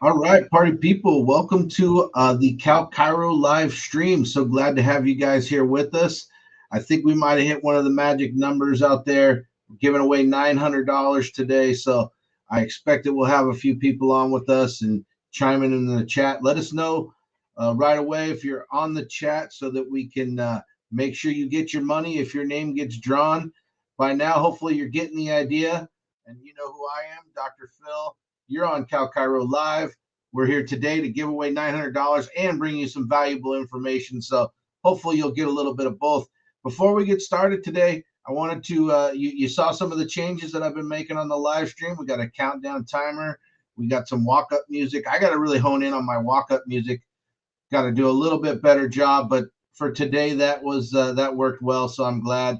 All right, party people, welcome to the CalChiro live stream. So glad to have you guys here with us. I think we might have hit one of the magic numbers out there. We're giving away $900 today. So I expect that we'll have a few people on with us and chiming in the chat. Let us know right away if you're on the chat so that we can make sure you get your money if your name gets drawn. By now, hopefully, you're getting the idea. And you know who I am, Dr. Phil. You're on CalChiro Live. We're here today to give away $900 and bring you some valuable information. So hopefully you'll get a little bit of both. Before we get started today, I wanted to, you saw some of the changes that I've been making on the live stream. We got a countdown timer. We got some walk-up music. I got to really hone in on my walk-up music. Got to do a little bit better job. But for today, that worked well. So I'm glad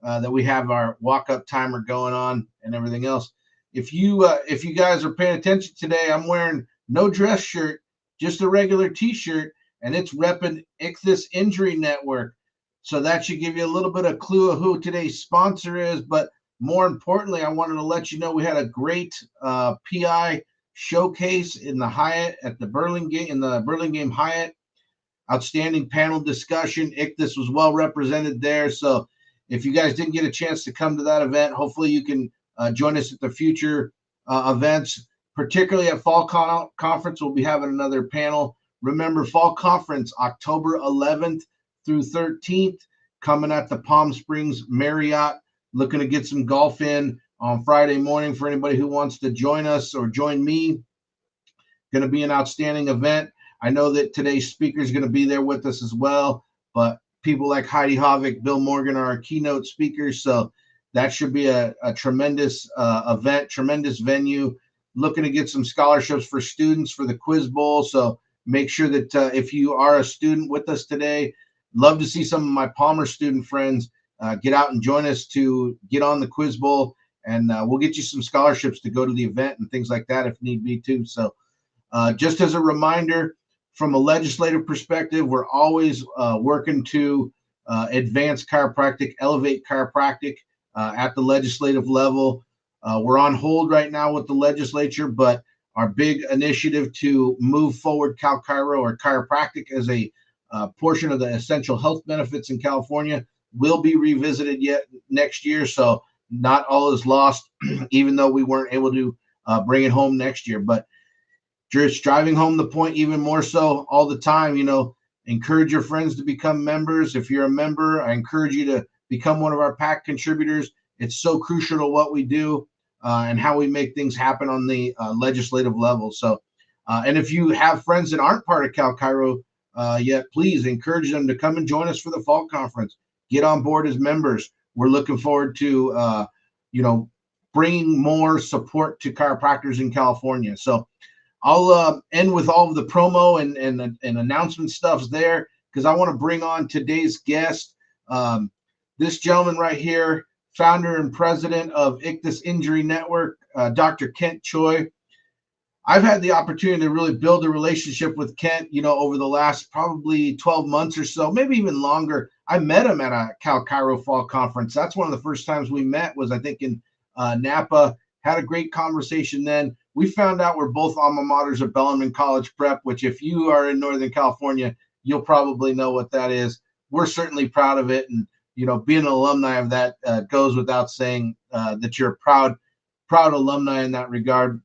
that we have our walk-up timer going on and everything else. If you guys are paying attention today, I'm wearing no dress shirt, just a regular t-shirt, and it's repping Ichthus Injury Network. So that should give you a little bit of clue of who today's sponsor is. But more importantly, I wanted to let you know we had a great PI showcase in the Hyatt at the Burlingame Hyatt. Outstanding panel discussion. Ichthus was well represented there. So if you guys didn't get a chance to come to that event, hopefully you can join us at the future events. Particularly at Fall Conference, we'll be having another panel. Remember, Fall Conference, October 11th through 13th, coming at the Palm Springs Marriott. Looking to get some golf in on Friday morning for anybody who wants to join us or join me. Going to be an outstanding event. I know that today's speaker is going to be there with us as well, but people like Heidi Havik, Bill Morgan are our keynote speakers. So that should be a tremendous event, tremendous venue. Looking to get some scholarships for students for the Quiz Bowl. So make sure that if you are a student with us today, love to see some of my Palmer student friends get out and join us to get on the Quiz Bowl. And we'll get you some scholarships to go to the event and things like that if need be too. So just as a reminder, from a legislative perspective, we're always working to advance chiropractic, elevate chiropractic at the legislative level. We're on hold right now with the legislature, but our big initiative to move forward CalChiro or chiropractic as a portion of the essential health benefits in California will be revisited yet next year. So not all is lost, even though we weren't able to bring it home next year. But just driving home the point even more so all the time, encourage your friends to become members. If you're a member, I encourage you to become one of our PAC contributors. It's so crucial to what we do and how we make things happen on the legislative level. So, and if you have friends that aren't part of CalChiro yet, please encourage them to come and join us for the fall conference. Get on board as members. We're looking forward to, bringing more support to chiropractors in California. So I'll end with all of the promo and announcement stuffs there because I want to bring on today's guest. This gentleman right here, founder and president of Ichthus Injury Network, Dr. Kent Choi. I've had the opportunity to really build a relationship with Kent, over the last probably 12 months or so, maybe even longer. I met him at a CalChiro Fall Conference. That's one of the first times we met was, I think, in Napa. Had a great conversation then. We found out we're both alma maters of Bellarmine College Prep, which if you are in Northern California, you'll probably know what that is. We're certainly proud of it. And being an alumni of that goes without saying that you're a proud alumni in that regard.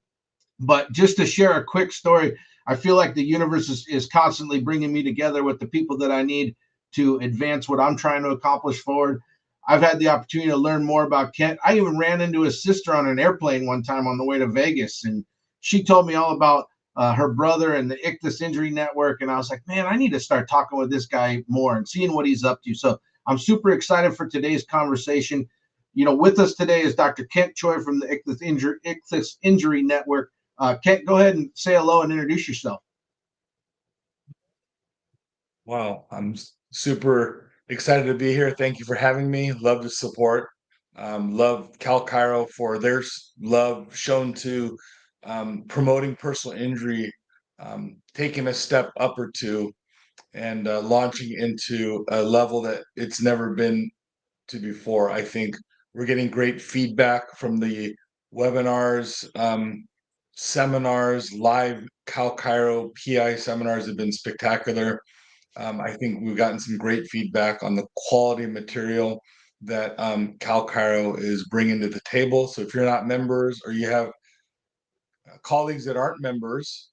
But just to share a quick story, I feel like the universe is constantly bringing me together with the people that I need to advance what I'm trying to accomplish forward. I've had the opportunity to learn more about Kent. I even ran into his sister on an airplane one time on the way to Vegas, and she told me all about her brother and the Ichthus Injury Network. And I was like, man, I need to start talking with this guy more and seeing what he's up to. So I'm super excited for today's conversation. With us today is Dr. Kent Choi from the Ichthus Injury Network. Kent, go ahead and say hello and introduce yourself. Wow, I'm super excited to be here. Thank you for having me. Love the support. Love CalChiro for their love shown to promoting personal injury, taking a step up or two, and launching into a level that it's never been to before. I think we're getting great feedback from the webinars, seminars, live CalChiro PI seminars have been spectacular. I think we've gotten some great feedback on the quality material that CalChiro is bringing to the table. So if you're not members or you have colleagues that aren't members,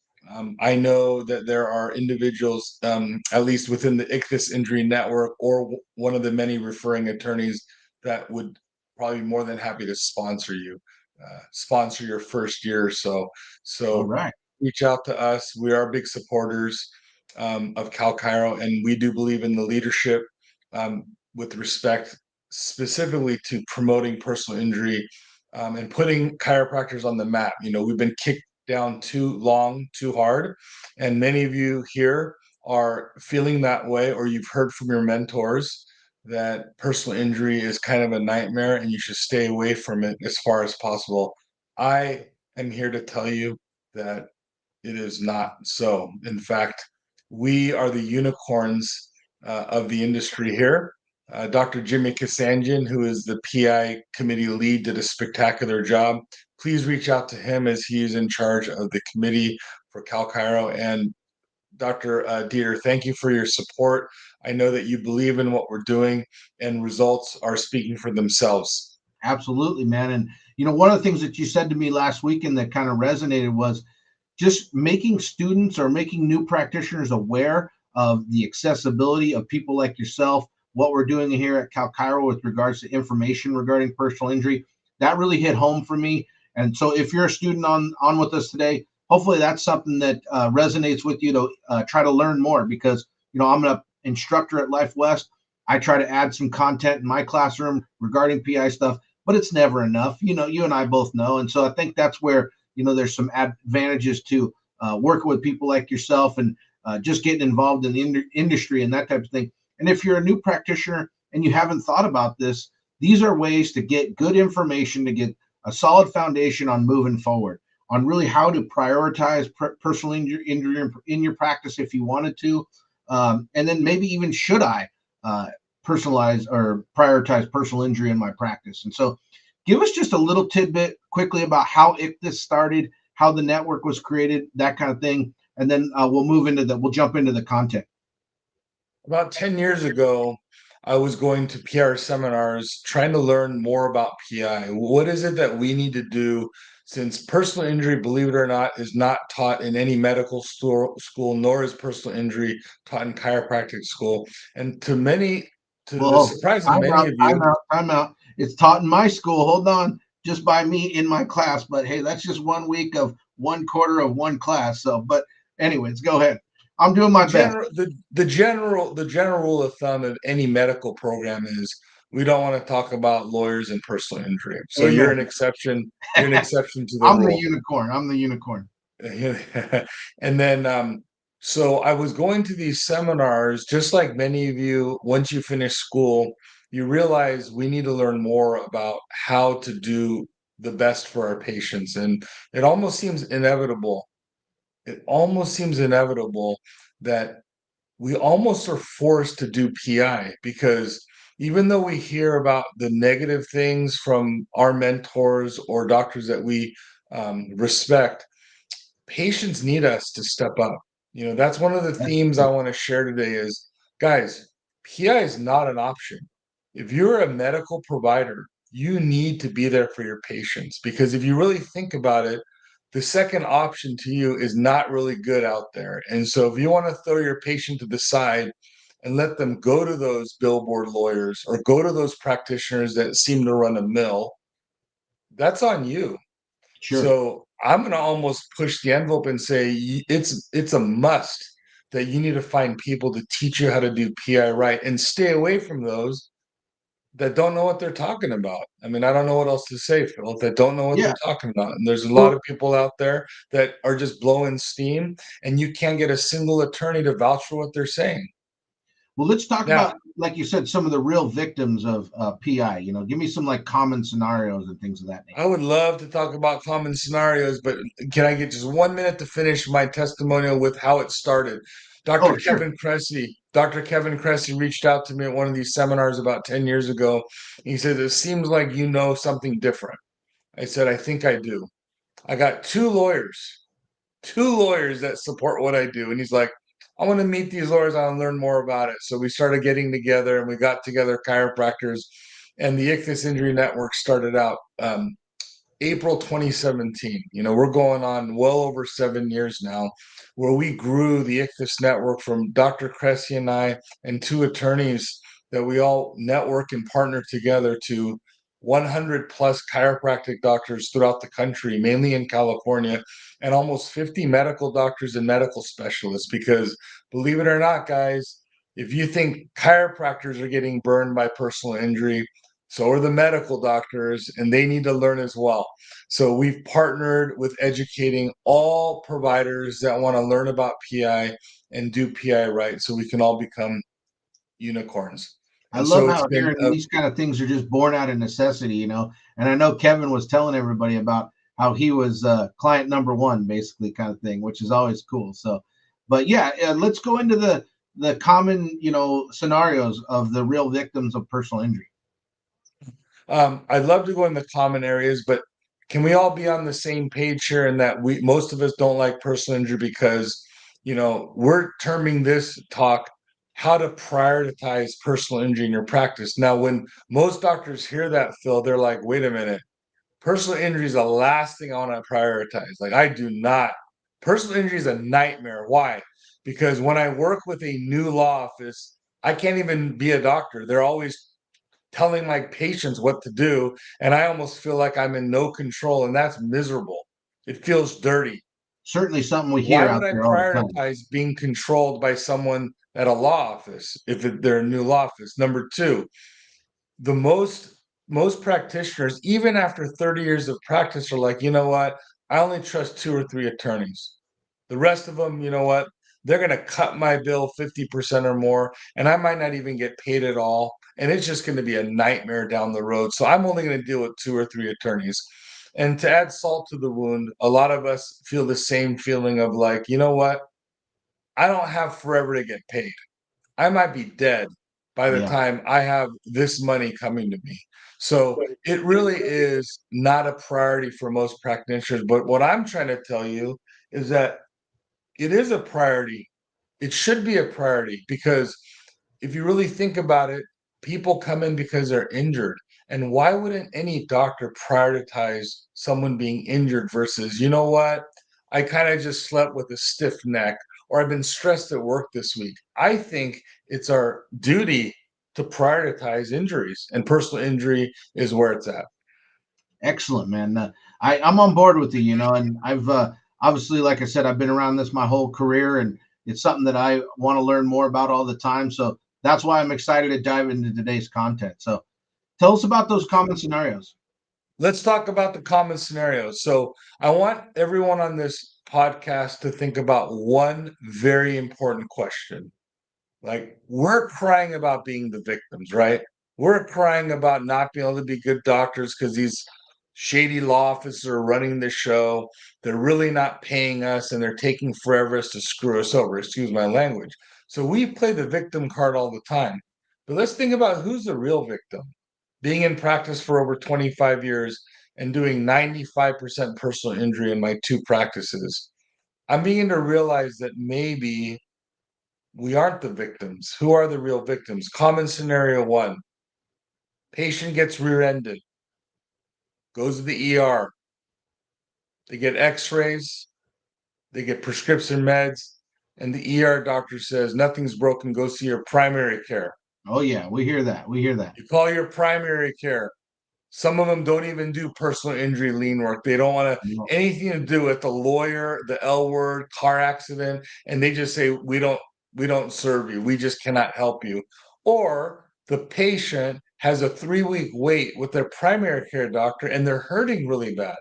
I know that there are individuals, at least within the Ichthus Injury Network or one of the many referring attorneys, that would probably be more than happy to sponsor you, sponsor your first year or so. All So right. reach out to us. We are big supporters of CalChiro, and we do believe in the leadership with respect specifically to promoting personal injury and putting chiropractors on the map. We've been kicked down too long, too hard. And many of you here are feeling that way, or you've heard from your mentors that personal injury is kind of a nightmare and you should stay away from it as far as possible. I am here to tell you that it is not so. In fact, we are the unicorns of the industry here. Dr. Jimmy Kasanjian, who is the PI committee lead, did a spectacular job. Please reach out to him as he is in charge of the committee for CalChiro. And Dr. Dieter, thank you for your support. I know that you believe in what we're doing, and results are speaking for themselves. Absolutely, man. And one of the things that you said to me last weekend that kind of resonated was just making students or making new practitioners aware of the accessibility of people like yourself, what we're doing here at CalChiro with regards to information regarding personal injury. That really hit home for me. And so if you're a student on with us today, hopefully that's something that resonates with you to try to learn more, because I'm an instructor at Life West. I try to add some content in my classroom regarding PI stuff, but it's never enough. You and I both know. And so I think that's where there's some advantages to working with people like yourself and just getting involved in the industry and that type of thing. And if you're a new practitioner and you haven't thought about this, these are ways to get good information, to get a solid foundation on moving forward, on really how to prioritize personal injury in your practice if you wanted to. And then maybe even should I personalize or prioritize personal injury in my practice. And so give us just a little tidbit quickly about how Ichthus started, how the network was created, that kind of thing. And then we'll jump into the content. About 10 years ago, I was going to PR seminars trying to learn more about PI. What is it that we need to do, since personal injury, believe it or not, is not taught in any medical school, nor is personal injury taught in chiropractic school. And to the Well, surprise of time many out, of you, time out. It's taught in my school. Hold on, just by me in my class. But hey, that's just 1 week of 1/4 of one class. So, but anyways, go ahead. I'm doing the my best. general the general rule of thumb of any medical program is we don't want to talk about lawyers and personal injury. So you're Amen. an exception. You're an exception to the I'm the rule. unicorn. I'm the unicorn. And then so I was going to these seminars, just like many of you. Once you finish school, you realize we need to learn more about how to do the best for our patients, and it almost seems inevitable. It almost seems inevitable that we almost are forced to do PI, because even though we hear about the negative things from our mentors or doctors that we respect, patients need us to step up. That's one of the That's themes I true. want to share today is, guys, PI is not an option. If you're a medical provider, you need to be there for your patients, because if you really think about it, the second option to you is not really good out there. And so if you want to throw your patient to the side and let them go to those billboard lawyers or go to those practitioners that seem to run a mill, that's on you. Sure. So I'm going to almost push the envelope and say it's a must that you need to find people to teach you how to do PI right, and stay away from those that don't know what they're talking about. I mean, I don't know what else to say, Phil, that don't know what Yeah. they're talking about. And there's a lot Well, of people out there that are just blowing steam, and you can't get a single attorney to vouch for what they're saying. let's talk Now, about, like you said, some of the real victims of PI. Give me some like common scenarios and things of that nature. I would love to talk about common scenarios, but can I get just 1 minute to finish my testimonial with how it started? Oh, sure. Dr. Kevin Cressy reached out to me at one of these seminars about 10 years ago. He said, "It seems like you know something different." I said, I think I do. I got two lawyers that support what I do. And he's like, I want to meet these lawyers. I want to learn more about it. So we started getting together and we got together chiropractors, and the Ichthus Injury Network started out April 2017. We're going on well over 7 years now, where we grew the Ichthus Network from Dr. Cressy and I and two attorneys that we all network and partner together to 100 plus chiropractic doctors throughout the country, mainly in California, and almost 50 medical doctors and medical specialists. Because believe it or not, guys, if you think chiropractors are getting burned by personal injury, so are the medical doctors, and they need to learn as well. So we've partnered with educating all providers that want to learn about PI and do PI right, so we can all become unicorns. I And love so it's how been hearing these kind of things are just born out of necessity, And I know Kevin was telling everybody about how he was client number one, basically, kind of thing, which is always cool. So, but yeah, let's go into the common, scenarios of the real victims of personal injury. I'd love to go in the common areas, but can we all be on the same page here in that most of us don't like personal injury because we're terming this talk how to prioritize personal injury in your practice. Now, when most doctors hear that, Phil, they're like, wait a minute, personal injury is the last thing I want to prioritize. Like, I do not. Personal injury is a nightmare. Why? Because when I work with a new law office, I can't even be a doctor. They're always telling my patients what to do, and I almost feel like I'm in no control, and that's miserable. It feels dirty. Certainly something we Why hear would out I there all the time. prioritize being controlled by someone at a law office if they're a new law office? Number two, the most practitioners, even after 30 years of practice, are like, you know what? I only trust two or three attorneys. The rest of them, you know what? They're going to cut my bill 50% or more, and I might not even get paid at all. And it's just going to be a nightmare down the road. So I'm only going to deal with two or three attorneys. And to add salt to the wound, a lot of us feel the same feeling of like, you know what? I don't have forever to get paid. I might be dead by the Yeah, time I have this money coming to me. So it really is not a priority for most practitioners. But what I'm trying to tell you is that it is a priority. It should be a priority because if you really think about it, people come in because they're injured. And why wouldn't any doctor prioritize someone being injured versus, you know what? I kind of just slept with a stiff neck, or I've been stressed at work this week. I think it's our duty to prioritize injuries, and personal injury is where it's at. excellent, man. I'm on board with you, and I've obviously, like I said, I've been around this my whole career, and it's something that I want to learn more about all the time. So that's why I'm excited to dive into today's content. So tell us about those common scenarios. Let's talk about the common scenarios. So, I want everyone on this podcast to think about one very important question. Like, we're crying about being the victims, right? We're crying about not being able to be good doctors because these shady law offices are running the show. They're really not paying us and they're taking forever to screw us over. Excuse my language. So we play the victim card all the time. But let's think about who's the real victim. Being in practice for over 25 years and doing 95% personal injury in my two practices, I'm beginning to realize that maybe we aren't the victims. Who are the real victims? Common scenario one: patient gets rear ended, goes to the ER, they get x rays, they get prescription meds, and the ER doctor says nothing's broken, go see your primary care. Oh yeah, we hear that. We hear that. You call your primary care. Some of them don't even do personal injury lien work. They don't want to No. anything to do with the lawyer, the L word, car accident, and they just say we don't serve you. We just cannot help you. Or the patient has a 3-week wait with their primary care doctor and they're hurting really bad.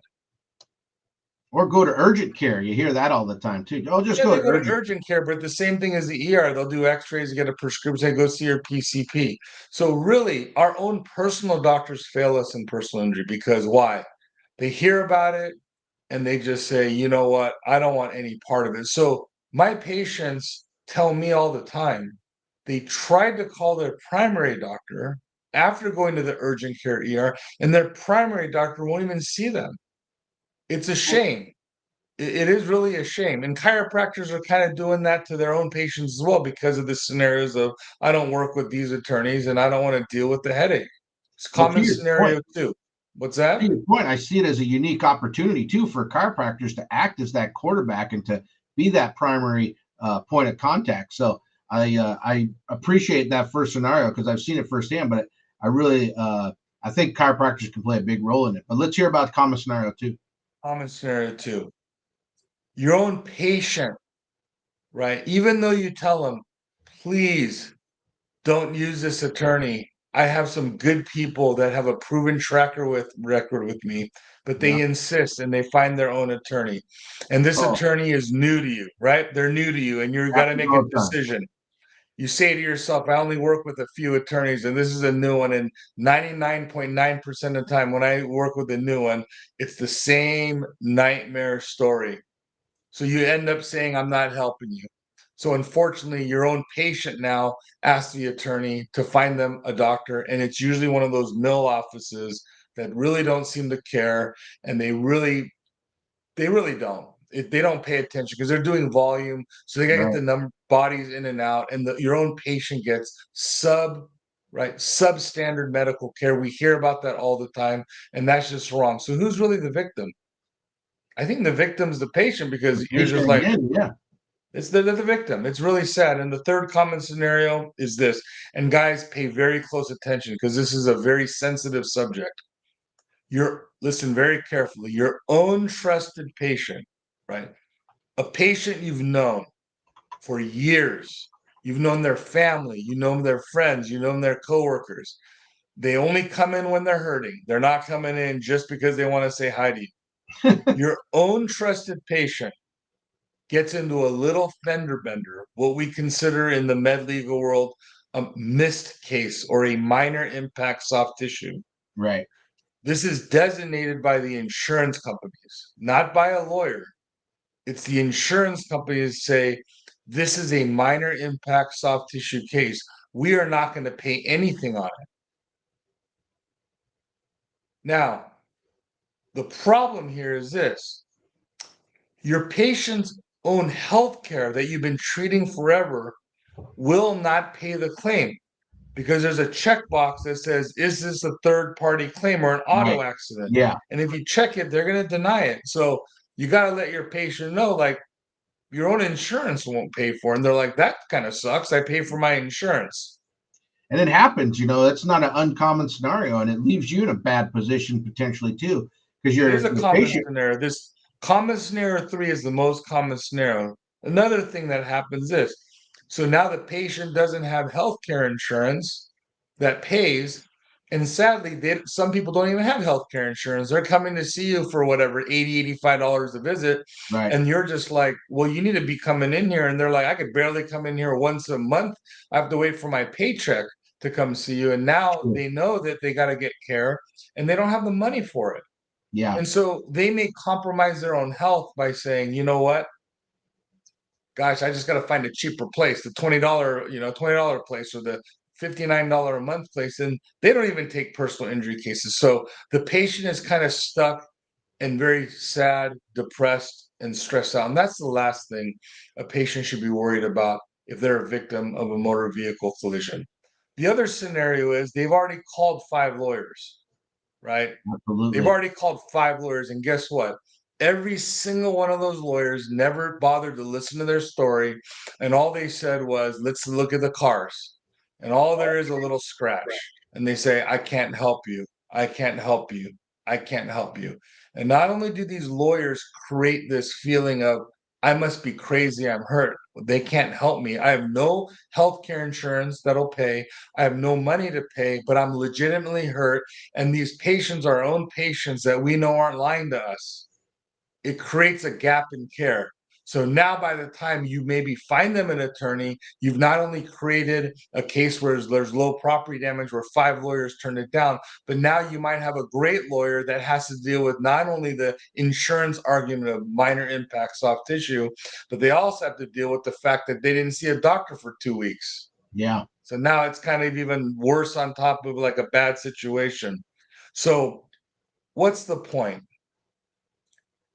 Or go to urgent care. You hear that all the time too. Oh, just Yeah, go they to go to urgent. urgent care, but the same thing as the ER. They'll do x-rays, get a prescription, go see your PCP. So really, our own personal doctors fail us in personal injury because why? They hear about it and they just say, you know what, I don't want any part of it. So my patients tell me all the time, they tried to call their primary doctor, after going to the urgent care ER, and their primary doctor won't even see them. It's a shame. It is really a shame. And chiropractors are kind of doing that to their own patients as well because of the scenarios of, I don't work with these attorneys and I don't want to deal with the headache. It's a Well, to common your point, scenario too. What's to that? your point, I see it as a unique opportunity too for chiropractors to act as that quarterback and to be that primary point of contact. So I appreciate that first scenario because I've seen it firsthand, but I really I think chiropractors can play a big role in it. But let's hear about common scenario too. Common scenario too. Your own patient, right? Even though you tell them, please don't use this attorney. I have some good people that have a proven record with me, but Yeah. they insist and they find their own attorney. And this Oh, attorney is new to you, right? They're new to you, and you've got to happens make a all the time. decision. You say to yourself, I only work with a few attorneys, and this is a new one. And 99.9% of the time, when I work with a new one, it's the same nightmare story. So you end up saying, I'm not helping you. So unfortunately, your own patient now asks the attorney to find them a doctor. And it's usually one of those mill offices that really don't seem to care. And they really don't. They don't pay attention because they're doing volume. So they got to get Right. the number bodies in and out. And your own patient gets substandard medical care. We hear about that all the time. And that's just wrong. So who's really the victim? I think the victim's the patient The because you're just patient like, again, yeah. it's the victim. It's really sad. And the third common scenario is this. And guys, pay very close attention because this is a very sensitive subject. Listen very carefully. Your own trusted patient, right? A patient you've known for years. You've known their family, you know their friends, you know their coworkers. They only come in when they're hurting. They're not coming in just because they want to say hi to you. Your own trusted patient gets into a little fender bender, what we consider in the med legal world a missed case or a minor impact soft tissue. Right. This is designated by the insurance companies, not by a lawyer. It's the insurance companies say, this is a minor impact soft tissue case. We are not going to pay anything on it. Now, the problem here is this: your patient's own health care that you've been treating forever will not pay the claim because there's a checkbox that says, is this a third party claim or an auto Right. accident? Yeah. And if you check it, they're going to deny it. So you got to let your patient know, like, your own insurance won't pay for it. And they're like, that kind of sucks. I pay for my insurance. And it happens, that's not an uncommon scenario, and it leaves you in a bad position potentially too, because It is you're a the common patient. scenario. This common scenario 3 is the most common scenario. Another thing that happens is, so now the patient doesn't have health care insurance that pays. And sadly, some people don't even have health care insurance. They're coming to see you for whatever, $80, $85 a visit. Right. And you're just like, well, you need to be coming in here. And they're like, I could barely come in here once a month. I have to wait for my paycheck to come see you. And now Sure. they know that they got to get care and they don't have the money for it. Yeah. And so they may compromise their own health by saying, you know what? Gosh, I just got to find a cheaper place, the $20 place or the $59 a month place. And they don't even take personal injury cases. So the patient is kind of stuck and very sad, depressed, and stressed out. And that's the last thing a patient should be worried about if they're a victim of a motor vehicle collision. The other scenario is they've already called 5 lawyers, right? They've Absolutely. already called 5 lawyers, and guess what? Every single one of those lawyers never bothered to listen to their story, and all they said was, "Let's look at the cars." And all there is a little scratch, and they say, "I can't help you. I can't help you. I can't help you." And not only do these lawyers create this feeling of, I must be crazy, I'm hurt. They can't help me. I have no health care insurance that'll pay. I have no money to pay, but I'm legitimately hurt. And these patients are our own patients that we know aren't lying to us. It creates a gap in care. So now, by the time you maybe find them an attorney, you've not only created a case where there's low property damage where 5 lawyers turned it down, but now you might have a great lawyer that has to deal with not only the insurance argument of minor impact soft tissue, but they also have to deal with the fact that they didn't see a doctor for 2 weeks. Yeah. So now it's kind of even worse on top of like a bad situation. So what's the point?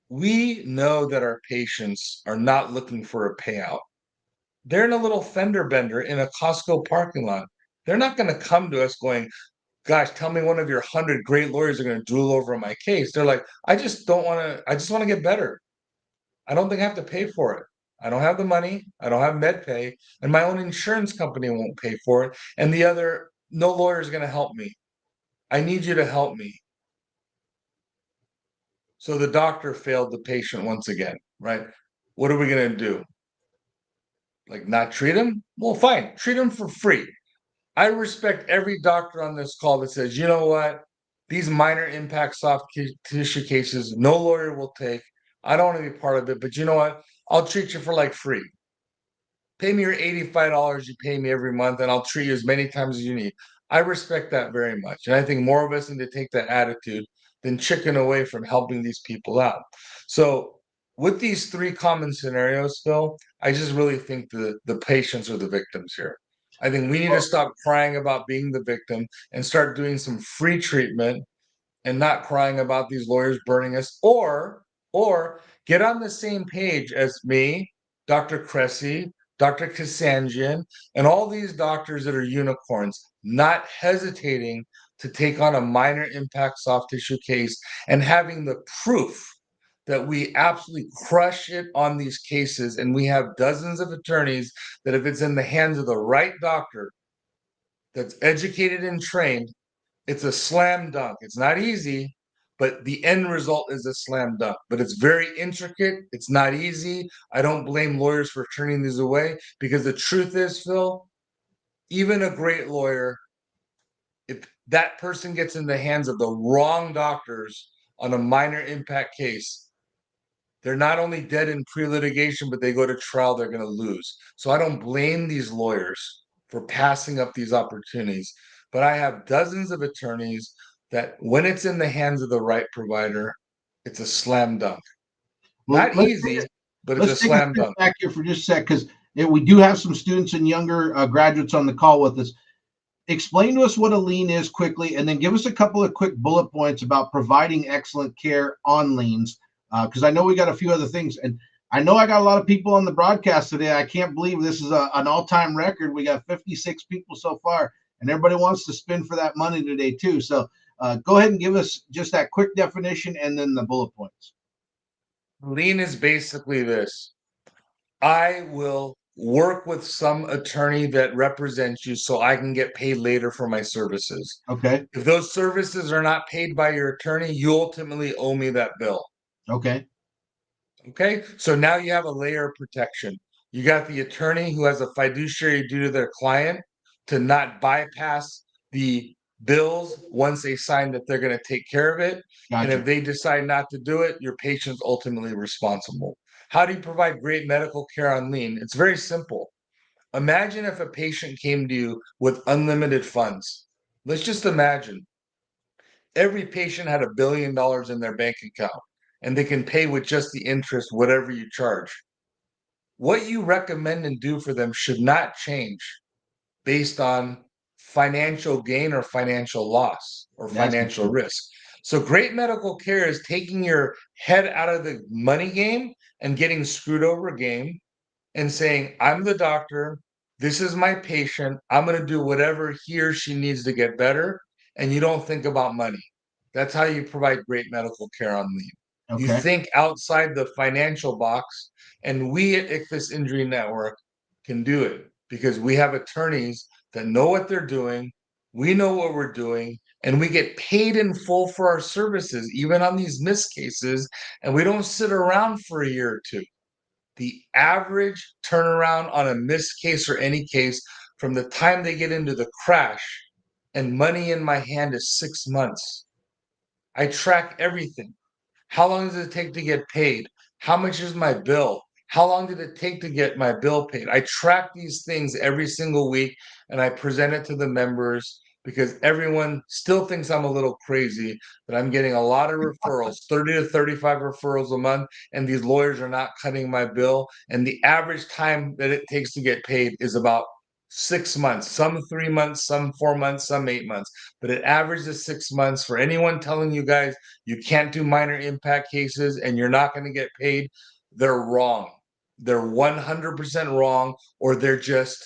We know that our patients are not looking for a payout. They're in a little fender bender in a Costco parking lot. They're not going to come to us going, gosh, tell me one of your 100 great lawyers are going to drool over my case. They're like, I just want to get better. I don't think I have to pay for it. I don't have the money. I don't have med pay, and my own insurance company won't pay for it. And the other, no lawyer is going to help me. I need you to help me. So the doctor failed the patient once again, right? What are we going to do? Like not treat him? Well, fine, treat him for free. I respect every doctor on this call that says, you know what? These minor impact soft tissue cases, no lawyer will take. I don't want to be part of it, but you know what? I'll treat you for like free. Pay me your $85 you pay me every month, and I'll treat you as many times as you need. I respect that very much. And I think more of us need to take that attitude than chicken away from helping these people out. So, with these three common scenarios, Phil, I just really think the patients are the victims here. I think we need to stop crying about being the victim and start doing some free treatment and not crying about these lawyers burning us, or get on the same page as me, Dr. Cressy, Dr. Kasanjian, and all these doctors that are unicorns, not hesitating to take on a minor impact soft tissue case and having the proof that we absolutely crush it on these cases. And we have dozens of attorneys that, if it's in the hands of the right doctor that's educated and trained, it's a slam dunk. It's not easy, but the end result is a slam dunk. But it's very intricate. It's not easy. I don't blame lawyers for turning these away, because the truth is, Phil, even a great lawyer, if that person gets in the hands of the wrong doctors on a minor impact case, they're not only dead in pre-litigation, but they go to trial, they're going to lose. So I don't blame these lawyers for passing up these opportunities. But I have dozens of attorneys that, when it's in the hands of the right provider, it's a slam dunk. Well, Not easy, but it's a let's take a slam step dunk. back here for just a sec, because we do have some students and younger graduates on the call with us. Explain to us what a lien is quickly, and then give us a couple of quick bullet points about providing excellent care on liens, because I know we got a few other things, and I know I got a lot of people on the broadcast today. I can't believe this is an all-time record. We got 56 people so far, and everybody wants to spin for that money today too. So go ahead and give us just that quick definition and then the bullet points. Lien is basically this: I will work with some attorney that represents you so I can get paid later for my services. Okay. If those services are not paid by your attorney, you ultimately owe me that bill. Okay. Okay, so now you have a layer of protection. You got the attorney who has a fiduciary duty to their client to not bypass the bills once they sign that they're going to take care of it. And Gotcha. if they decide not to do it, your patient's ultimately responsible. How do you provide great medical care on lien? It's very simple. Imagine if a patient came to you with unlimited funds. Let's just imagine every patient had $1 billion in their bank account, and they can pay with just the interest whatever you charge. What you recommend and do for them should not change based on financial gain or financial loss or That's financial risk. So great medical care is taking your head out of the money game and getting screwed over game and saying, I'm the doctor, this is my patient, I'm going to do whatever he or she needs to get better, and you don't think about money. That's how you provide great medical care on leave. You okay. think outside the financial box, and we at Ichthus Injury Network can do it because we have attorneys that know what they're doing, we know what we're doing, and we get paid in full for our services, even on these missed cases, and we don't sit around for a year or two. The average turnaround on a missed case or any case from the time they get into the crash and money in my hand is 6 months. I track everything. How long does it take to get paid? How much is my bill? How long did it take to get my bill paid? I track these things every single week and I present it to the members because everyone still thinks I'm a little crazy, but I'm getting a lot of referrals, 30 to 35 referrals a month, and these lawyers are not cutting my bill. And the average time that it takes to get paid is about 6 months, some 3 months, some 4 months, some 8 months, but it averages 6 months. For anyone telling you guys you can't do minor impact cases and you're not going to get paid, they're wrong. They're 100% wrong, or they're just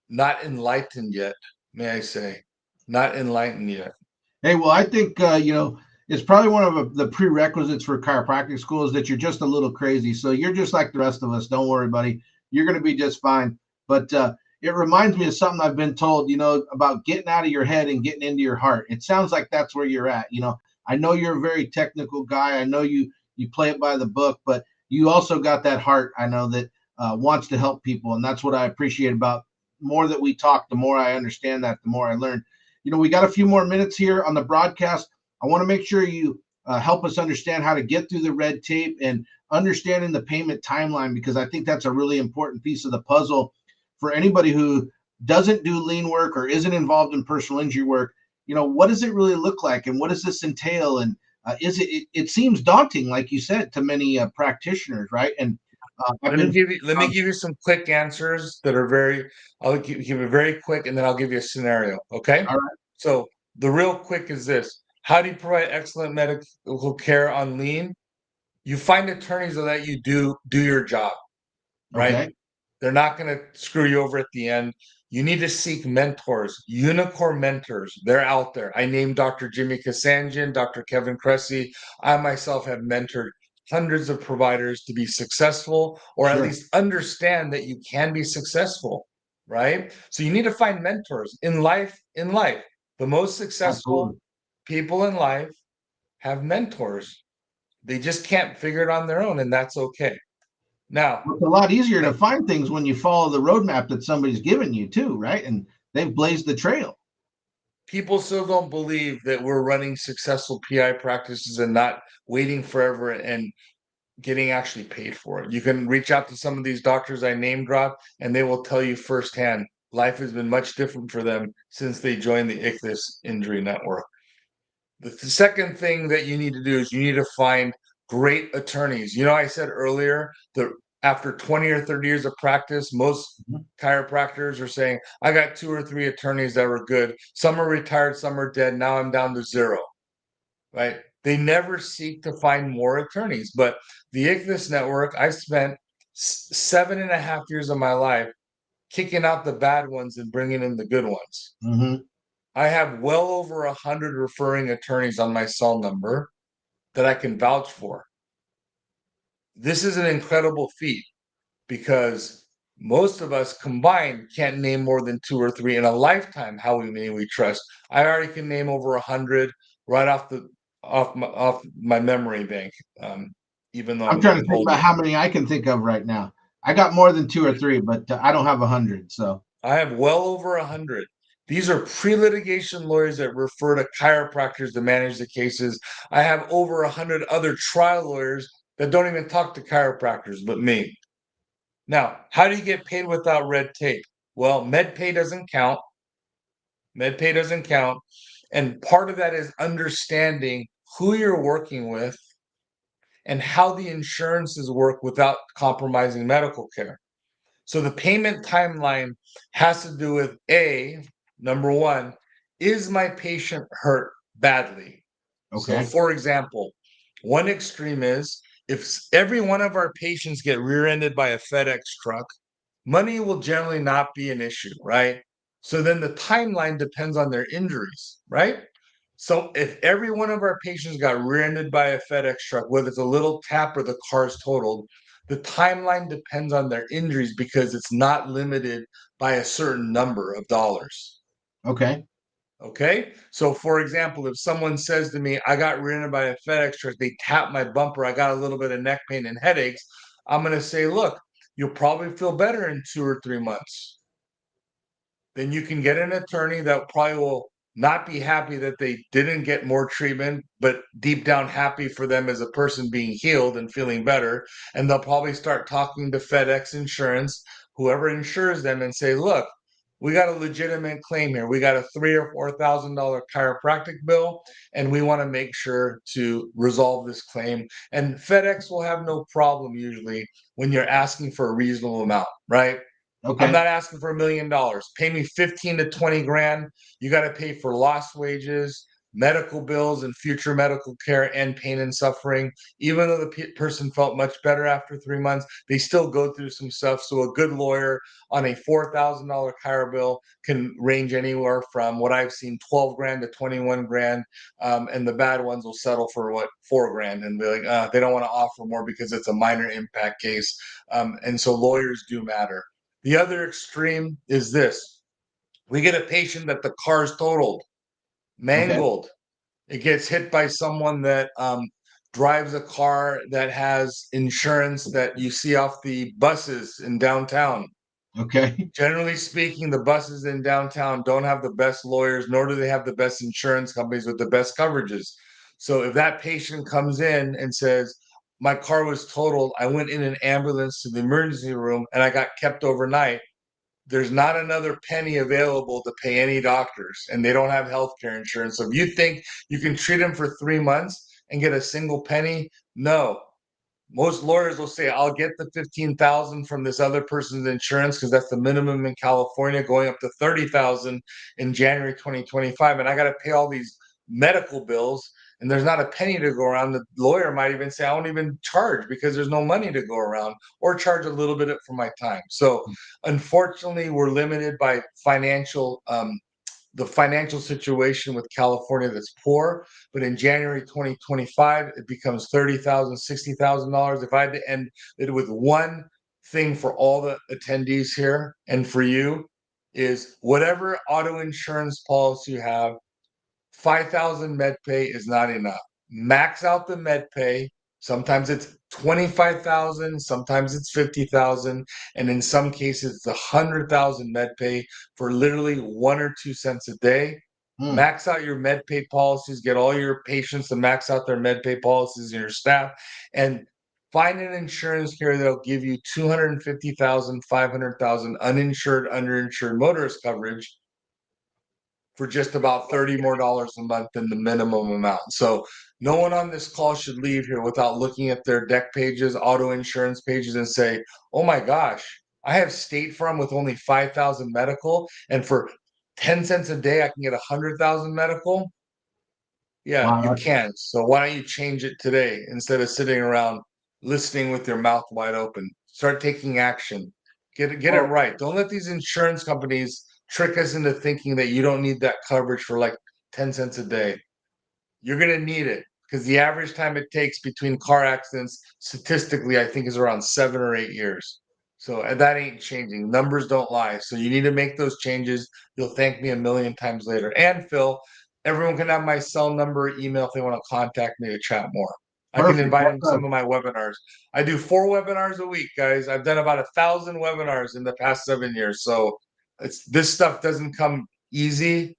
not enlightened yet, may I say. Not enlightened yet. Hey, well, I think it's probably one of the prerequisites for chiropractic school is that you're just a little crazy. So you're just like the rest of us. Don't worry, buddy. You're going to be just fine. But it reminds me of something I've been told, about getting out of your head and getting into your heart. It sounds like that's where you're at. I know you're a very technical guy. I know you play it by the book, but you also got that heart. I know that wants to help people, and that's what I appreciate about. More that we talk, the more I understand that, the more I learn. We got a few more minutes here on the broadcast. I want to make sure you help us understand how to get through the red tape and understanding the payment timeline, because I think that's a really important piece of the puzzle for anybody who doesn't do lien work or isn't involved in personal injury work. What does it really look like, and what does this entail? And it seems daunting, like you said, to many practitioners, right? And Let me give you some quick answers that are I'll give it very quick, and then I'll give you a scenario. Okay. all right, So the real quick is this: how do you provide excellent medical care on lien? You find attorneys that let you do your job, right? okay, They're not going to screw you over at the end. You need to seek mentors, unicorn mentors. They're out there. I named Dr. Jimmy Kasanjian, Dr. Kevin Cressy. I myself have mentored hundreds of providers to be successful, or at sure, least understand that you can be successful, right? So you need to find mentors in life. The most successful absolutely. people in life have mentors. They just can't figure it on their own, and that's okay. Now, It's a lot easier to find things when you follow the roadmap that somebody's given you too, right? And they've blazed the trail. people still don't believe that we're running successful PI practices and not waiting forever and getting actually paid for it. You can reach out to some of these doctors I name drop, and they will tell you firsthand life has been much different for them since they joined the Ichthus Injury Network. The second thing that you need to do is you need to find great attorneys. I said earlier that after 20 or 30 years of practice, most Mhm. chiropractors are saying, I got 2 or 3 attorneys that were good. Some are retired, some are dead. Now I'm down to zero, right? They never seek to find more attorneys. But the Ichthus Network, I spent 7.5 years of my life kicking out the bad ones and bringing in the good ones. Mhm. I have well over 100 referring attorneys on my cell number that I can vouch for. This is an incredible feat because most of us combined can't name more than 2 or 3 in a lifetime. How many we trust? I already can name over 100 right off my memory bank. Even though I'm I'm trying to getting think about older, how many I can think of right now. I got more than 2 or 3, but I don't have 100. So I have well over 100. These are pre-litigation lawyers that refer to chiropractors to manage the cases. I have over 100 other trial lawyers that don't even talk to chiropractors, but me. Now, how do you get paid without red tape? Well, MedPay doesn't count. MedPay doesn't count. And part of that is understanding who you're working with and how the insurances work without compromising medical care. So the payment timeline has to do with number one, is my patient hurt badly? So, okay, for example, one extreme is if every one of our patients get rear-ended by a FedEx truck, money will generally not be an issue, right? So then the timeline depends on their injuries, right? So if every one of our patients got rear-ended by a FedEx truck, whether it's a little tap or the car's totaled, the timeline depends on their injuries because it's not limited by a certain number of dollars. okay, Okay. So, for example, if someone says to me, I got rear-ended by a FedEx truck, they tapped my bumper, I got a little bit of neck pain and headaches, I'm going to say, look, you'll probably feel better in 2 or 3 months. Then you can get an attorney that probably will not be happy that they didn't get more treatment, but deep down happy for them as a person being healed and feeling better. And they'll probably start talking to FedEx Insurance, whoever insures them, and say, look, we got a legitimate claim here. We got a $3,000 or $4,000 chiropractic bill, and we want to make sure to resolve this claim. And FedEx will have no problem usually when you're asking for a reasonable amount, right? I'm Okay. not asking for $1 million. Pay me 15 to 20 grand. You got to pay for lost wages, medical bills, and future medical care and pain and suffering. Even though the person felt much better after 3 months, they still go through some stuff. So a good lawyer on a $4,000 chiro bill can range anywhere from what I've seen 12 grand to 21 grand. And the bad ones will settle for what, 4 grand, and be like, they don't want to offer more because it's a minor impact case. And so lawyers do matter. The other extreme is this. We get a patient that the car is totaled, Okay. mangled. It gets hit by someone that drives a car that has insurance that you see off the buses in downtown. Okay. Generally speaking, the buses in downtown don't have the best lawyers, nor do they have the best insurance companies with the best coverages. So if that patient comes in and says, my car was totaled, I went in an ambulance to the emergency room and I got kept overnight, there's not another penny available to pay any doctors, and they don't have healthcare insurance. So if you think you can treat them for 3 months and get a single penny, no. Most lawyers will say, I'll get the 15,000 from this other person's insurance because that's the minimum in California, going up to 30,000 in January 2025. And I got to pay all these medical bills, and there's not a penny to go around. The lawyer might even say, I won't even charge because there's no money to go around, or charge a little bit for my time. So unfortunately, we're limited by the financial situation with California that's poor. But in January 2025, it becomes $30,000, $60,000. If I had to end it with one thing for all the attendees here and for you, is whatever auto insurance policy you have, 5,000 med pay is not enough. Max out the med pay. Sometimes it's 25,000, sometimes it's 50,000, and in some cases it's 100,000 med pay for literally 1 or 2 cents a day. Hmm. Max out your med pay policies, get all your patients to max out their med pay policies and your staff, and find an insurance carrier that'll give you 250,000, 500,000 uninsured, underinsured motorist coverage for just about $30 more a month than the minimum amount. So no one on this call should leave here without looking at their deck pages, auto insurance pages, and say, oh my gosh, I have State Farm with only 5,000 medical, and for 10 cents a day, I can get 100,000 medical. Yeah, you Wow. can. So why don't you change it today instead of sitting around listening with your mouth wide open? Start taking action. Get it Well, right. Don't let these insurance companies trick us into thinking that you don't need that coverage for like 10 cents a day. You're going to need it because the average time it takes between car accidents, statistically, I think is around 7 or 8 years. So that ain't changing. Numbers don't lie. So you need to make those changes. You'll thank me a million times later. And Phil, everyone can have my cell number, email if they want to contact me to chat more. I can perfect. invite them to some of my webinars. I do 4 webinars a week, guys. I've done about 1,000 webinars in the past 7 years. So this stuff doesn't come easy.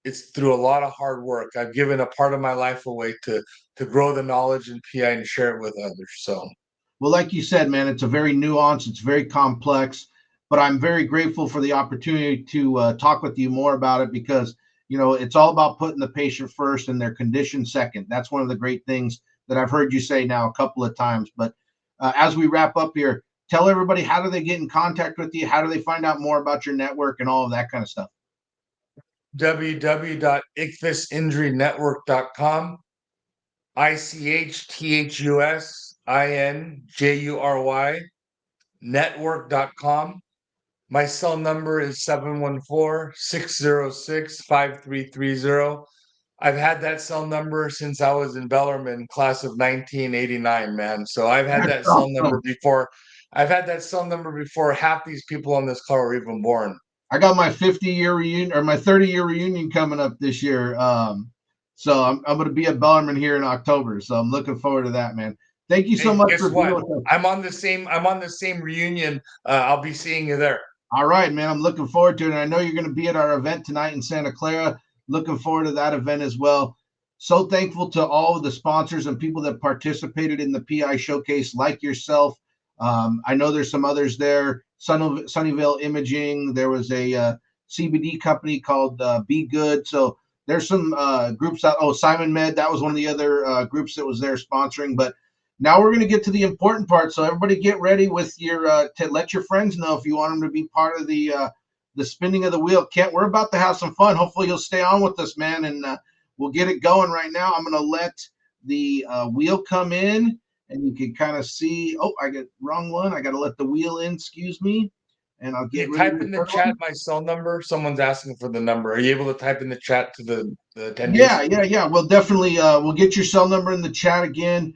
It's through a lot of hard work. I've given a part of my life away to grow the knowledge in PI and share it with others. So Well, like you said, man, it's a very nuanced, it's very complex, but I'm very grateful for the opportunity to talk with you more about it because, it's all about putting the patient first and their condition second. That's one of the great things that I've heard you say now a couple of times. But as we wrap up here, tell everybody, how do they get in contact with you? How do they find out more about your network and all of that kind of stuff? www.ichthusinjurynetwork.com. ICHTHUSINJURY network.com. My cell number is 714-606-5330. I've had that cell number since I was in Bellarmine, class of 1989, man. So I've had That's that cell number awesome. before. I've had that cell number before half these people on this call were even born. I got my 50-year reunion or my 30-year reunion coming up this year. So I'm going to be at Bellarmine here in October. So I'm looking forward to that, man. Thank you so Hey, much guess for being what? with us. I'm on the same reunion. I'll be seeing you there. All right, man. I'm looking forward to it. And I know you're going to be at our event tonight in Santa Clara. Looking forward to that event as well. So thankful to all of the sponsors and people that participated in the PI showcase, like yourself. I know there's some others there. Sunnyvale Imaging. There was a CBD company called Be Good. So there's some groups out. Oh, Simon Med. That was one of the other groups that was there sponsoring. But Now we're going to get to the important part. So everybody get ready with your to let your friends know if you want them to be part of the spinning of the wheel. Kent, we're about to have some fun. Hopefully you'll stay on with us, man, and we'll get it going right now. I'm going to let the wheel come in, and you can kind of see. Oh, I got wrong one. I got to let the wheel in. Excuse me, and I'll Can get you rid of type the in the third chat one. my cell number? Someone's asking for the number. Are you able to type in the chat to the attendees? Yeah. We'll definitely we'll get your cell number in the chat again.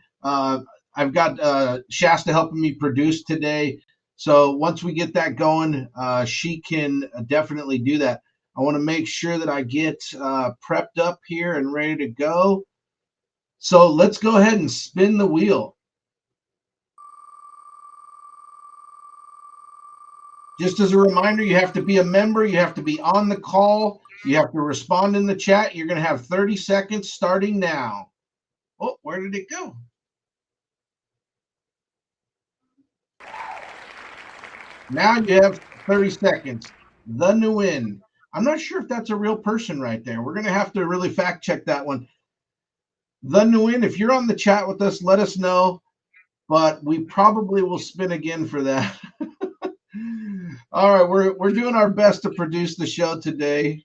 I've got Shasta helping me produce today, so once we get that going, she can definitely do that. I want to make sure that I get prepped up here and ready to go. So let's go ahead and spin the wheel. Just as a reminder, you have to be a member, you have to be on the call, you have to respond in the chat. You're going to have 30 seconds starting now. Oh, where did it go? Now you have 30 seconds. The Nguyen. I'm not sure if that's a real person right there. We're going to have to really fact check that one. The Nguyen, if you're on the chat with us, let us know, but we probably will spin again for that. All right, we're doing our best to produce the show today.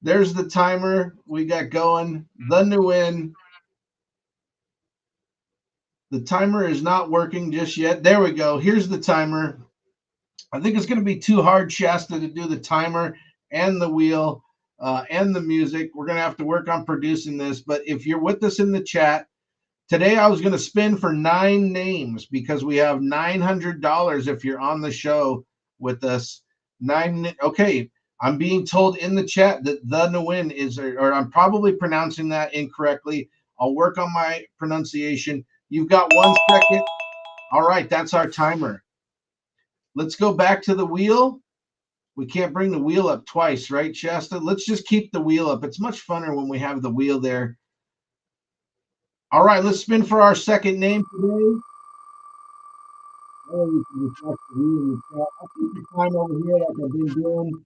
There's the timer we got going. The Nguyen. The timer is not working just yet. There we go. Here's the timer. I think it's going to be too hard, Shasta, to do the timer and the wheel and the music. We're going to have to work on producing this. But if you're with us in the chat, today I was going to spin for 9 names because we have $900 if you're on the show with us. Okay, I'm being told in the chat that the Nguyen is, or I'm probably pronouncing that incorrectly. I'll work on my pronunciation. You've got 1 second. All right, that's our timer. Let's go back to the wheel. We can't bring the wheel up twice, right, Shasta? Let's just keep the wheel up. It's much funner when we have the wheel there. All right, let's spin for our second name today. Oh, you can reflect the wheel in the chat. I'll keep the time over here like I've been doing.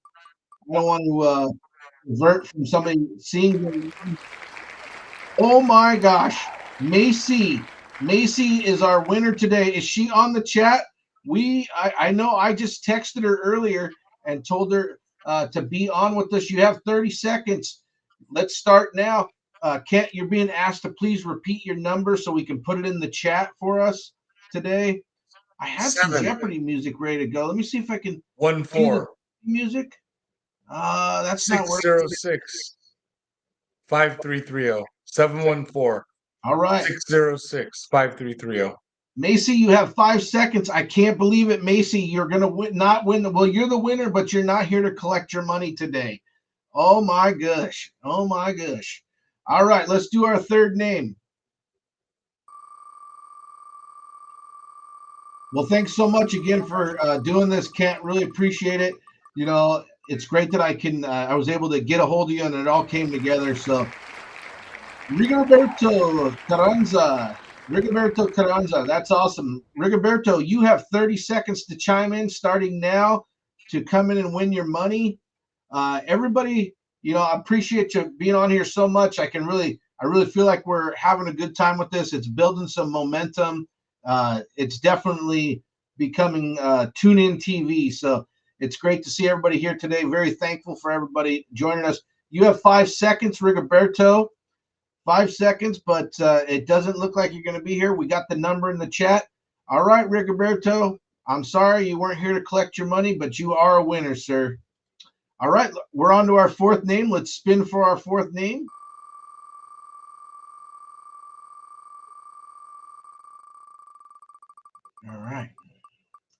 I don't want to divert from somebody seeing the. Oh my gosh, Macy. Macy is our winner today. Is she on the chat? I know I just texted her earlier and told her to be on with us. You have 30 seconds. Let's start now. Kent, you're being asked to please repeat your number so we can put it in the chat for us today. I had some 7 Jeopardy music ready to go. Let me see if I can 1 cue the 4 music. That's not working. 606 5330 714 All right. 606 5330. Macy, you have 5 seconds. I can't believe it, Macy. You're gonna not win. Well, you're the winner, but you're not here to collect your money today. Oh my gosh. Oh my gosh. All right, let's do our third name. Well, thanks so much again for doing this, Kent. Really appreciate it. You know, it's great that I was able to get a hold of you and it all came together. So, Rigoberto Carranza. Rigoberto Carranza. That's awesome. Rigoberto, you have 30 seconds to chime in starting now to come in and win your money. Everybody, I appreciate you being on here so much. I really feel like we're having a good time with this. It's building some momentum. It's definitely becoming tune in TV. So it's great to see everybody here today. Very thankful for everybody joining us. You have 5 seconds, Rigoberto. 5 seconds, but it doesn't look like you're going to be here. We got the number in the chat. All right, Rigoberto, I'm sorry you weren't here to collect your money, but you are a winner, sir. All right, we're on to our fourth name. Let's spin for our fourth name. All right.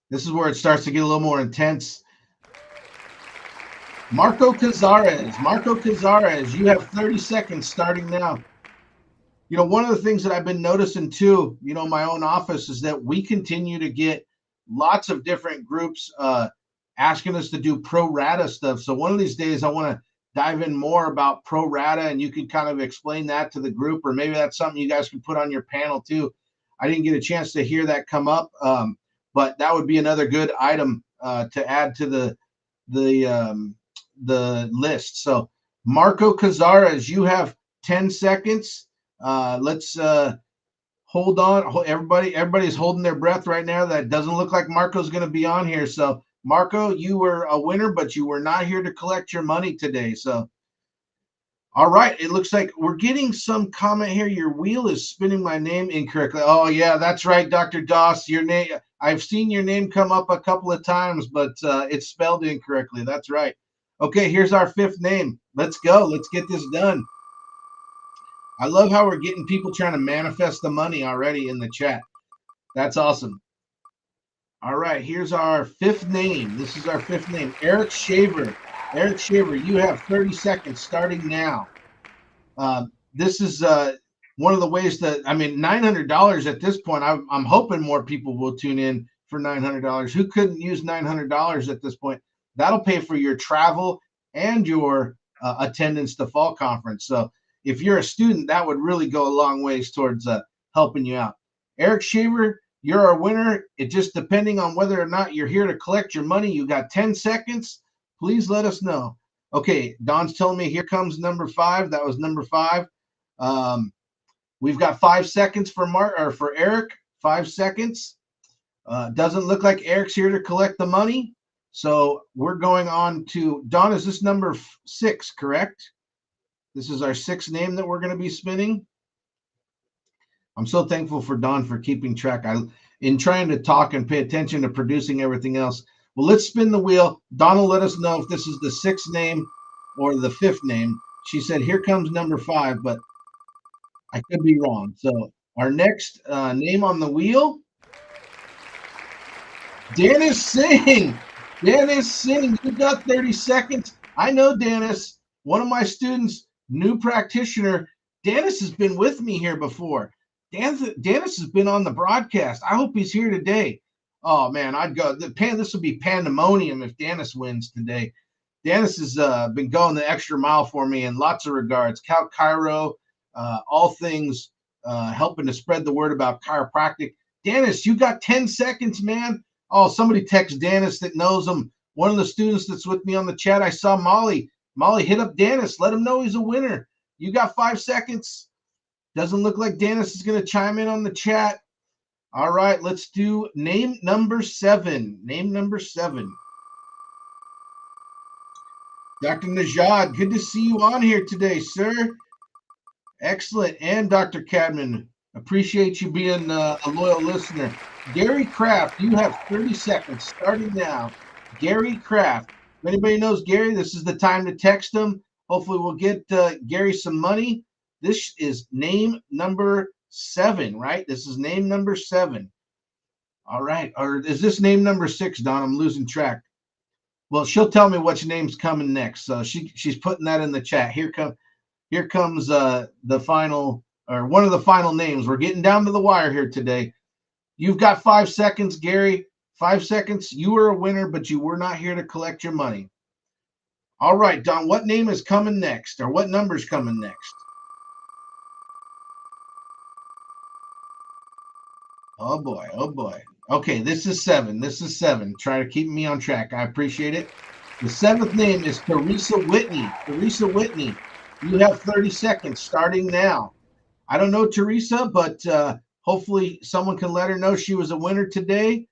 This is where it starts to get a little more intense. Marco Cazares. Marco Cazares, you have 30 seconds starting now. One of the things that I've been noticing too, my own office, is that we continue to get lots of different groups asking us to do pro rata stuff. So one of these days I want to dive in more about pro rata, and you can kind of explain that to the group, or maybe that's something you guys can put on your panel too. I didn't get a chance to hear that come up, but that would be another good item to add to the list. So Marco Cazares, you have 10 seconds. Let's hold on. Everybody's holding their breath right now. That doesn't look like Marco's going to be on here. So, Marco, you were a winner, but you were not here to collect your money today. So, all right. It looks like we're getting some comment here. Your wheel is spinning my name incorrectly. Oh, yeah, that's right, Dr. Doss. Your name. I've seen your name come up a couple of times, but it's spelled incorrectly. That's right. Okay, here's our fifth name. Let's go. Let's get this done. I love how we're getting people trying to manifest the money already in the chat. That's awesome. All right, here's our fifth name. This is our fifth name, Eric Shaver. Eric Shaver, you have 30 seconds starting now. This is one of the ways that, I mean, $900 at this point. I'm hoping more people will tune in for $900. Who couldn't use $900 at this point? That'll pay for your travel and your attendance to fall conference. So if you're a student, that would really go a long ways towards helping you out. Eric Shaver, you're our winner. It just depending on whether or not you're here to collect your money. You got 10 seconds. Please let us know. Okay, Don's telling me here comes number 5. That was number 5. We've got 5 seconds for Eric. 5 seconds. Doesn't look like Eric's here to collect the money. So we're going on to Don. Is this number 6, correct? This is our 6th name that we're going to be spinning. I'm so thankful for Don for keeping track. In trying to talk and pay attention to producing everything else. Well, let's spin the wheel. Don will let us know if this is the 6th name or the 5th name. She said, here comes number 5, but I could be wrong. So our next name on the wheel, Dennis Singh. Dennis Singh, you got 30 seconds. I know Dennis, one of my students, new practitioner. Dennis has been with me here before. Dennis has been on the broadcast. I hope he's here today. Oh, man, I'd go. This would be pandemonium if Dennis wins today. Dennis has been going the extra mile for me in lots of regards. CalChiro, all things helping to spread the word about chiropractic. Dennis, you got 10 seconds, man. Oh, somebody text Dennis that knows him. One of the students that's with me on the chat, I saw Molly. Molly, hit up Dennis. Let him know he's a winner. You got 5 seconds. Doesn't look like Dennis is going to chime in on the chat. All right, let's do name number 7. Name number 7. Dr. Najad, good to see you on here today, sir. Excellent. And Dr. Cadman, appreciate you being a loyal listener. Gary Kraft, you have 30 seconds starting now. Gary Kraft. If anybody knows Gary, this is the time to text him. Hopefully we'll get Gary some money. This is name number 7, right? This is name number 7. All right. Or is this name number 6, Don? I'm losing track. Well, she'll tell me which name's coming next. So she's putting that in the chat. Here comes the final, or one of the final names. We're getting down to the wire here today. You've got 5 seconds, Gary. 5 seconds. You were a winner, but you were not here to collect your money. All right, Don, what name is coming next, or what number's coming next? Oh, boy. Oh, boy. Okay, this is 7. This is 7. Try to keep me on track. I appreciate it. The 7th name is Teresa Whitney. Teresa Whitney, you have 30 seconds starting now. I don't know Teresa, but hopefully someone can let her know she was a winner today.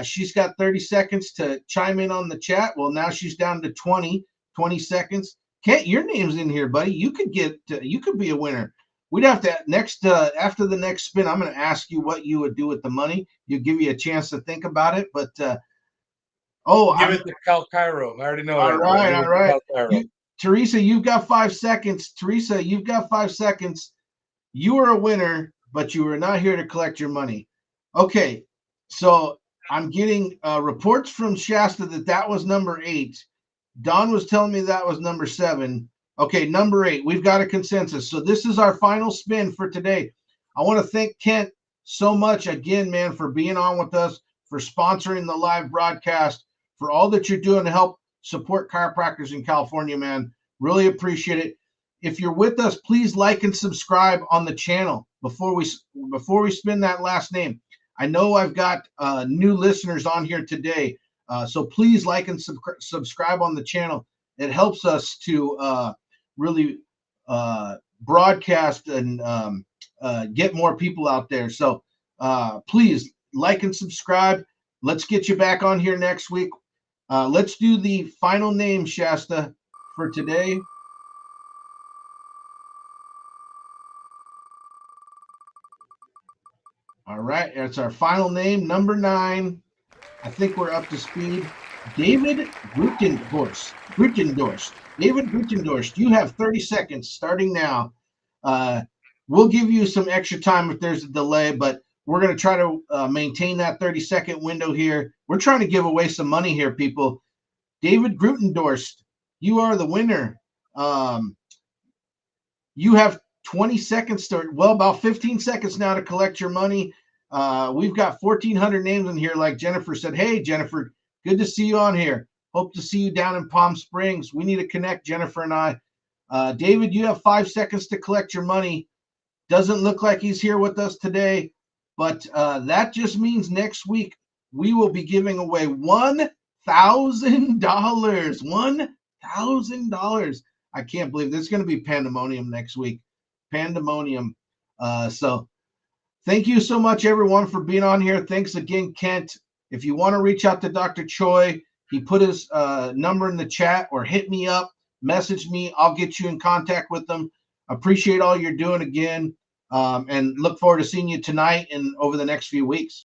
She's got 30 seconds to chime in on the chat. Well, now she's down to 20 seconds. Kent, your name's in here, buddy. You could be a winner. We'd have to after the next spin, I'm going to ask you what you would do with the money. You'll give you a chance to think about it. But give it to CalChiro. I already know all that. All right. Teresa, you've got 5 seconds. Teresa, you've got 5 seconds. You were a winner, but you were not here to collect your money. Okay, so I'm getting reports from Shasta that was number 8. Don was telling me that was number 7. Okay, number 8. We've got a consensus. So this is our final spin for today. I want to thank Kent so much again, man, for being on with us, for sponsoring the live broadcast, for all that you're doing to help support chiropractors in California, man. Really appreciate it. If you're with us, please like and subscribe on the channel before we spin that last name. I know I've got new listeners on here today, so please like and subscribe on the channel. It helps us to really broadcast and get more people out there. So please like and subscribe. Let's get you back on here next week. Let's do the final name, Shasta, for today. All right, that's our final name, number 9. I think we're up to speed. David Grutendorst. David Grutendorst, you have 30 seconds starting now. We'll give you some extra time if there's a delay, but we're going to try to maintain that 30-second window here. We're trying to give away some money here, people. David Grutendorst, you are the winner. You have 20 seconds about 15 seconds now to collect your money. We've got 1,400 names in here. Like Jennifer said, hey, Jennifer, good to see you on here. Hope to see you down in Palm Springs. We need to connect, Jennifer and I. David, you have 5 seconds to collect your money. Doesn't look like he's here with us today, but that just means next week we will be giving away $1,000. $1,000. I can't believe there's going to be pandemonium next week. Pandemonium. So thank you so much, everyone, for being on here. Thanks again, Kent. If you want to reach out to Dr. Choi, he put his number in the chat, or hit me up, message me. I'll get you in contact with them. Appreciate all you're doing again, and look forward to seeing you tonight and over the next few weeks.